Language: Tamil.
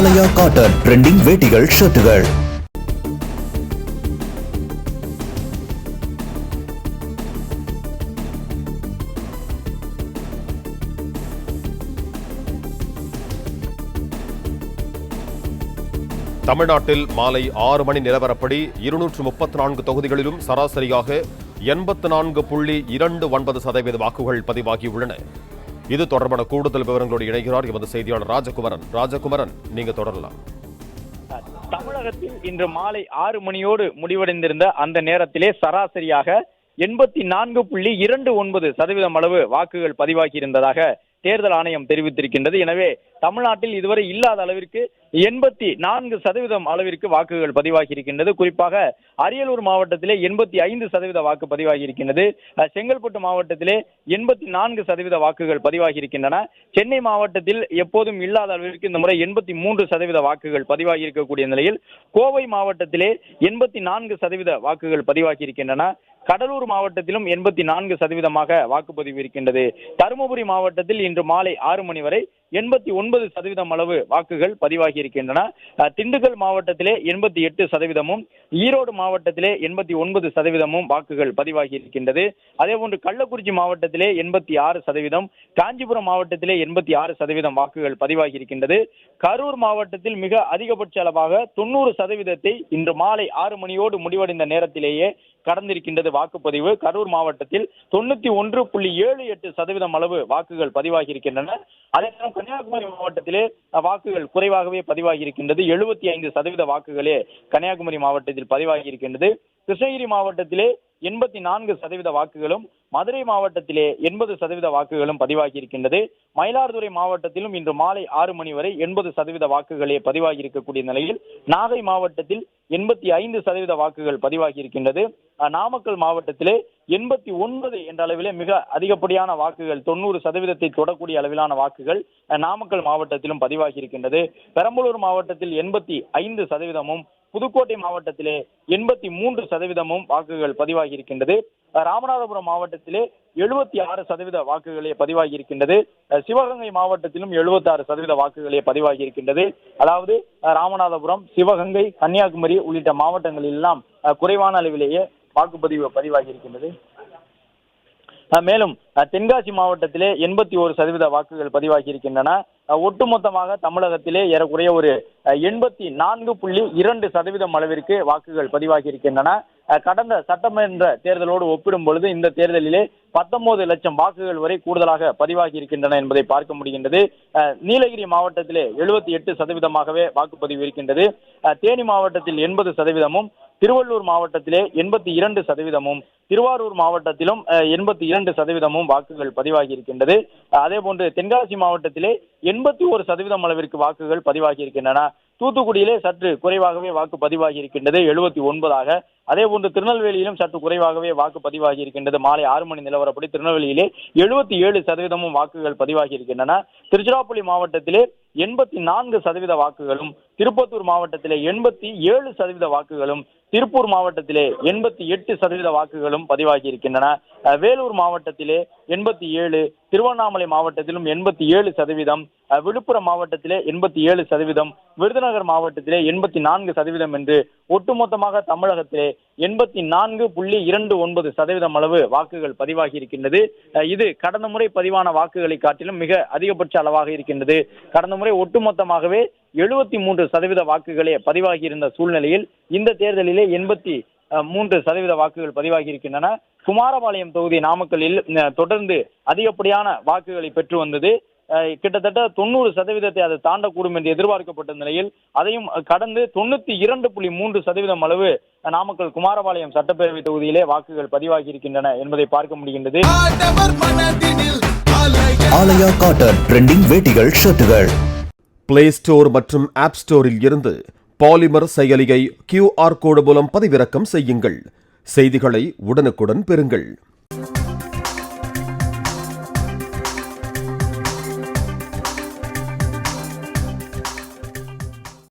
ஆலயா காட்டன் ட்ரெண்டிங் வேட்டிகள், ஷர்ட்டுகள். தமிழ்நாட்டில் மாலை 6 மணி நிலவரப்படி 234 தொகுதிகளிலும் சராசரியாக 84.29% வாக்குகள் பதிவாகியுள்ளன. இது தொடர்பான கூடுதல் விவரங்களோடு இணைகிறார் எமது செய்தியாளர் ராஜகுமரன். ராஜகுமரன், நீங்க தொடரலாம். தமிழகத்தில் இன்று மாலை 6 மணியோடு முடிவடைந்திருந்த அந்த நேரத்திலே சராசரியாக 84.29% அளவு வாக்குகள் பதிவாகி இருந்ததாக தேர்தல் ஆணையம் தெரிவித்திருக்கின்றது. எனவே தமிழ்நாட்டில் இதுவரை இல்லாத அளவிற்கு 84% அளவிற்கு வாக்குகள் பதிவாகி இருக்கின்றது. குறிப்பாக அரியலூர் மாவட்டத்திலே 85% வாக்கு பதிவாகி இருக்கின்றது. செங்கல்பட்டு மாவட்டத்திலே 84% வாக்குகள் பதிவாகி இருக்கின்றன. சென்னை மாவட்டத்தில் எப்போதும் இல்லாத அளவிற்கு இந்த முறை 83% வாக்குகள் பதிவாகி இருக்கக்கூடிய நிலையில் கோவை மாவட்டத்திலே 84% வாக்குகள் பதிவாகி இருக்கின்றன. கடலூர் மாவட்டத்திலும் 84% வாக்குப்பதிவு இருக்கின்றது. தருமபுரி மாவட்டத்தில் இன்று மாலை 6 மணி வரை 89% அளவு வாக்குகள் பதிவாகி இருக்கின்றன. திண்டுக்கல் மாவட்டத்திலே 88%, ஈரோடு மாவட்டத்திலே 89% வாக்குகள் பதிவாகி இருக்கின்றது. அதேபோன்று கள்ளக்குறிச்சி மாவட்டத்திலே 86%, காஞ்சிபுரம் மாவட்டத்திலே 86% வாக்குகள் பதிவாகி இருக்கின்றது. கரூர் மாவட்டத்தில் மிக அதிகபட்ச அளவாக 90% இன்று மாலை 6 மணியோடு முடிவடைந்த நேரத்திலேயே கடந்திருக்கின்றது வாக்குப்பதிவு. கரூர் மாவட்டத்தில் 91.78% அளவு வாக்குகள் பதிவாகி இருக்கின்றன. அதே நேரம் கன்னியாகுமரி மாவட்டத்திலே வாக்குகள் குறைவாகவே பதிவாகி இருக்கின்றது. 75% வாக்குகளே கன்னியாகுமரி மாவட்டத்தில் பதிவாகி இருக்கின்றது. கிருஷ்ணகிரி மாவட்டத்திலே 84% வாக்குகளும், மதுரை மாவட்டத்திலே 80% வாக்குகளும் பதிவாகி இருக்கின்றது. மயிலாடுதுறை மாவட்டத்திலும் இன்று மாலை 6 மணி வரை 80% வாக்குகளே பதிவாகி இருக்கக்கூடிய நிலையில் நாகை மாவட்டத்தில் 85% வாக்குகள் பதிவாகி இருக்கின்றது. நாமக்கல் மாவட்டத்திலே 89 என்ற அளவிலே மிக அதிகப்படியான வாக்குகள், 90% தொடக்கூடிய அளவிலான வாக்குகள் நாமக்கல் மாவட்டத்திலும் பதிவாகி இருக்கின்றது. பெரம்பலூர் மாவட்டத்தில் 85%, புதுக்கோட்டை மாவட்டத்திலே 83% வாக்குகள் பதிவாகி இருக்கின்றது. ராமநாதபுரம் மாவட்டத்திலே 76% வாக்குகளே பதிவாகி இருக்கின்றது. சிவகங்கை மாவட்டத்திலும் 76% வாக்குகளே பதிவாகி இருக்கின்றது. அதாவது ராமநாதபுரம், சிவகங்கை, கன்னியாகுமரி உள்ளிட்ட மாவட்டங்களில் எல்லாம் குறைவான அளவிலேயே வாக்குப்பதிவு பதிவாகி இருக்கின்றது. மேலும் தென்காசி மாவட்டத்திலே 81% வாக்குகள் பதிவாகி இருக்கின்றன. ஒட்டுமொத்தமாக தமிழகத்திலே ஏறக்குறைய ஒரு 84.2% அளவிற்கு வாக்குகள் பதிவாகி இருக்கின்றன. கடந்த சட்டமன்ற தேர்தலோடு ஒப்பிடும் பொழுது இந்த தேர்தலிலே 19 லட்சம் வாக்குகள் வரை கூடுதலாக பதிவாகி இருக்கின்றன என்பதை பார்க்க முடிகின்றது. நீலகிரி மாவட்டத்திலே 78%ஆகவே வாக்குப்பதிவு இருக்கின்றது. தேனி மாவட்டத்தில் 80%, திருவள்ளூர் மாவட்டத்திலே 82%, திருவாரூர் மாவட்டத்திலும் 82% வாக்குகள் பதிவாகி இருக்கின்றது. அதே போன்று தென்காசி மாவட்டத்திலே 81% அளவிற்கு வாக்குகள் பதிவாகி இருக்கின்றன. தூத்துக்குடியிலே சற்று குறைவாகவே வாக்கு பதிவாகி இருக்கின்றது, 79. அதே போன்று திருநெல்வேலியிலும் சற்று குறைவாகவே வாக்கு பதிவாகி இருக்கின்றது. மாலை 6 மணி நிலவரப்படி திருநெல்வேலியிலே 77% வாக்குகள் பதிவாகி இருக்கின்றன. திருச்சிராப்பள்ளி மாவட்டத்திலே 84% வாக்குகளும், திருப்பத்தூர் மாவட்டத்திலே 87% வாக்குகளும், திருப்பூர் மாவட்டத்திலே 88% வாக்குகளும் பதிவாகி இருக்கின்றன. வேலூர் மாவட்டத்திலே 87, திருவண்ணாமலை மாவட்டத்திலும் 87%, விழுப்புரம் மாவட்டத்திலே 87%, விருதுநகர் மாவட்டத்திலே 84% என்று ஒட்டுமொத்தமாக தமிழகத்திலே 84.29% அளவு வாக்குகள் பதிவாகி இருக்கின்றது. இது கடந்த முறை பதிவான வாக்குகளை காட்டிலும் மிக அதிகபட்ச அளவாக இருக்கின்றது. கடந்த முறை ஒட்டுமொத்தமாகவே 73% வாக்குகளே பதிவாகி இருந்த சூழ்நிலையில் இந்த தேர்தலிலே 83% வாக்குகள் பதிவாகி இருக்கின்றன. குமாரபாளையம் தொகுதி நாமக்கல்லில் தொடர்ந்து அதிகப்படியான வாக்குகளை பெற்று வந்தது. கிட்டத்தட்ட 90% அது தாண்டக்கூடும் என்று எதிர்பார்க்கப்பட்ட நிலையில் அதையும் கடந்து 92.3% அளவு நாமக்கல் குமாரபாளையம் சட்டப்பேரவை தொகுதியிலே வாக்குகள் பதிவாகி இருக்கின்றன என்பதை பார்க்க முடிகின்றது. ஆலயா காட்டன் ட்ரெண்டிங் வேட்டிகள், ஷர்ட்டுகள். பிளே ஸ்டோர் மற்றும் ஆப் ஸ்டோரில் இருந்து பாலிமர் செயலியை QR கோடு மூலம் பதிவிறக்கம் செய்யுங்கள். செய்திகளை உடனுக்குடன் பெறுங்கள்.